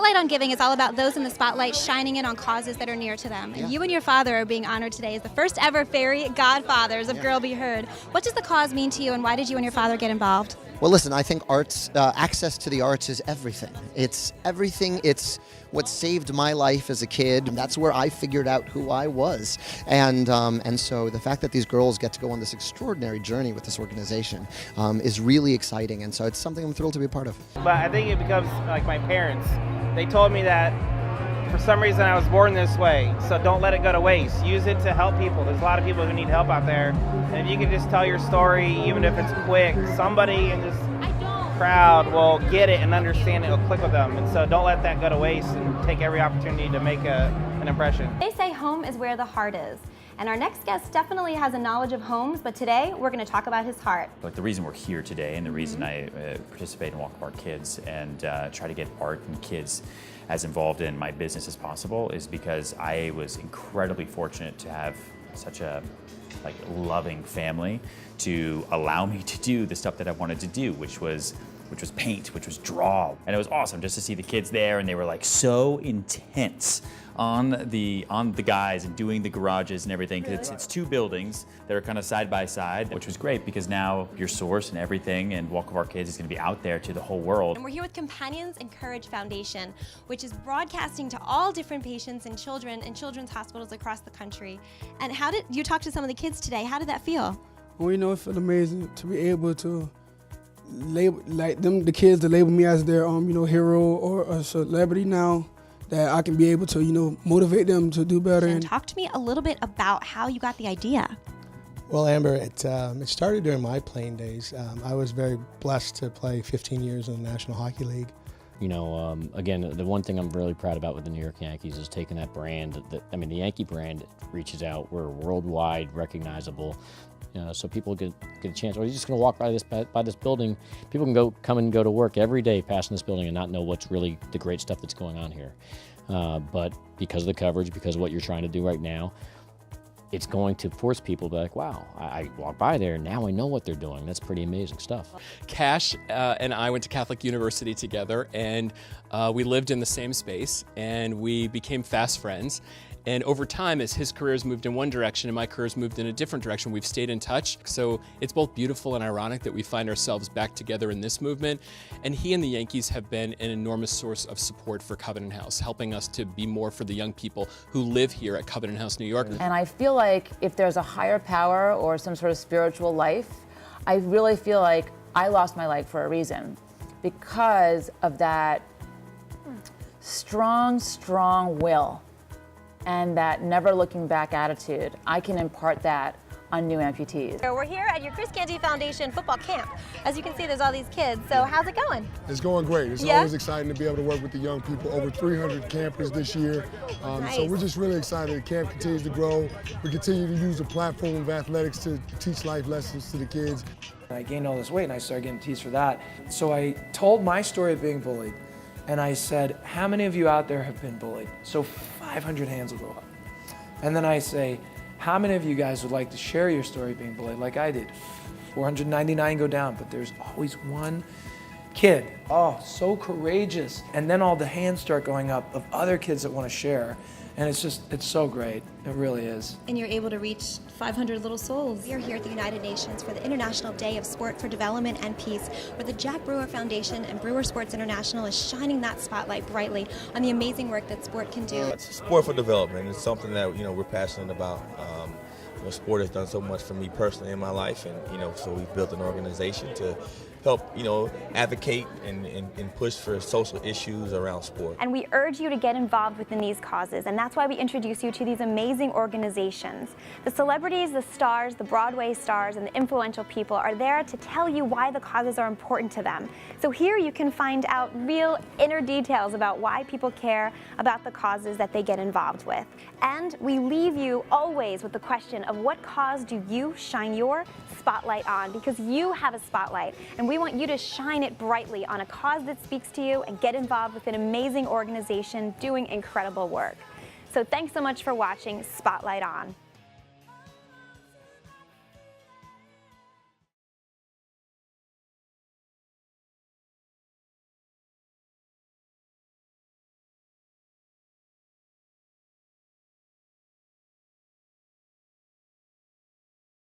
Spotlight on Giving is all about those in the spotlight shining in on causes that are near to them. And you and your father are being honored today as the first ever fairy godfathers of Girl Be Heard. What does the cause mean to you, and why did you and your father get involved? Well, listen, I think arts, access to the arts is everything. It's everything. It's what saved my life as a kid. That's where I figured out who I was. And so the fact that these girls get to go on this extraordinary journey with this organization is really exciting. And so it's something I'm thrilled to be a part of. But I think it becomes like my parents. They told me that for some reason I was born this way, so don't let it go to waste. Use it to help people. There's a lot of people who need help out there. And if you can just tell your story, even if it's quick, somebody in this crowd will get it and understand it. It'll click with them. And so don't let that go to waste, and take every opportunity to make an impression. They say home is where the heart is. And our next guest definitely has a knowledge of homes, but today we're going to talk about his heart. But the reason we're here today, and the reason I participate in Walk of Art Kids and try to get art and kids as involved in my business as possible, is because I was incredibly fortunate to have such a loving family to allow me to do the stuff that I wanted to do, which was paint, which was draw. And it was awesome just to see the kids there, and they were like so intense on the guys and doing the garages and everything. Really? It's two buildings that are kind of side by side, which was great because now your source and everything and Walk of Art Kids is going to be out there to the whole world. And we're here with Companions and Courage Foundation, which is broadcasting to all different patients and children in children's hospitals across the country. And how did you talk to some of the kids today? How did that feel? Well, you know, it felt amazing to be able to label the kids to label me as their hero or a celebrity now, that I can be able to motivate them to do better. And talk to me a little bit about how you got the idea. Well, Amber, it started during my playing days. I was very blessed to play 15 years in the National Hockey League. You know, again, the one thing I'm really proud about with the New York Yankees is taking that brand. The Yankee brand reaches out. We're worldwide recognizable. So people get a chance. Or you're just going to walk by this building. People can come and go to work every day passing this building and not know what's really the great stuff that's going on here. But because of the coverage, because of what you're trying to do right now, it's going to force people to be like, wow, I walk by there and now I know what they're doing. That's pretty amazing stuff. Cash and I went to Catholic University together, and we lived in the same space, and we became fast friends. And over time, as his career has moved in one direction and my career has moved in a different direction, we've stayed in touch. So it's both beautiful and ironic that we find ourselves back together in this movement. And he and the Yankees have been an enormous source of support for Covenant House, helping us to be more for the young people who live here at Covenant House, New York. And I feel like if there's a higher power or some sort of spiritual life, I really feel like I lost my leg for a reason, because of that strong, strong will and that never looking back attitude. I can impart that on new amputees. So we're here at your Chris Canty Foundation football camp. As you can see, there's all these kids. So how's it going? It's going great. It's always exciting to be able to work with the young people. Over 300 campers this year. Nice. So we're just really excited. The camp continues to grow. We continue to use the platform of athletics to teach life lessons to the kids. I gained all this weight and I started getting teased for that. So I told my story of being bullied. And I said, how many of you out there have been bullied? So 500 hands will go up. And then I say, how many of you guys would like to share your story of being bullied like I did? 499 go down, but there's always one kid. Oh, so courageous. And then all the hands start going up of other kids that want to share. And it's so great. It really is. And you're able to reach 500 little souls. We are here at the United Nations for the International Day of Sport for Development and Peace, where the Jack Brewer Foundation and Brewer Sports International is shining that spotlight brightly on the amazing work that sport can do. It's sport for development. It's something that we're passionate about. Sport has done so much for me personally in my life, and so we've built an organization to help advocate and push for social issues around sport. And we urge you to get involved within these causes, and that's why we introduce you to these amazing organizations. The celebrities, the stars, the Broadway stars, and the influential people are there to tell you why the causes are important to them. So here you can find out real inner details about why people care about the causes that they get involved with. And we leave you always with the question of what cause do you shine your spotlight on? Because you have a spotlight, and we want you to shine it brightly on a cause that speaks to you and get involved with an amazing organization doing incredible work. So thanks so much for watching Spotlight On.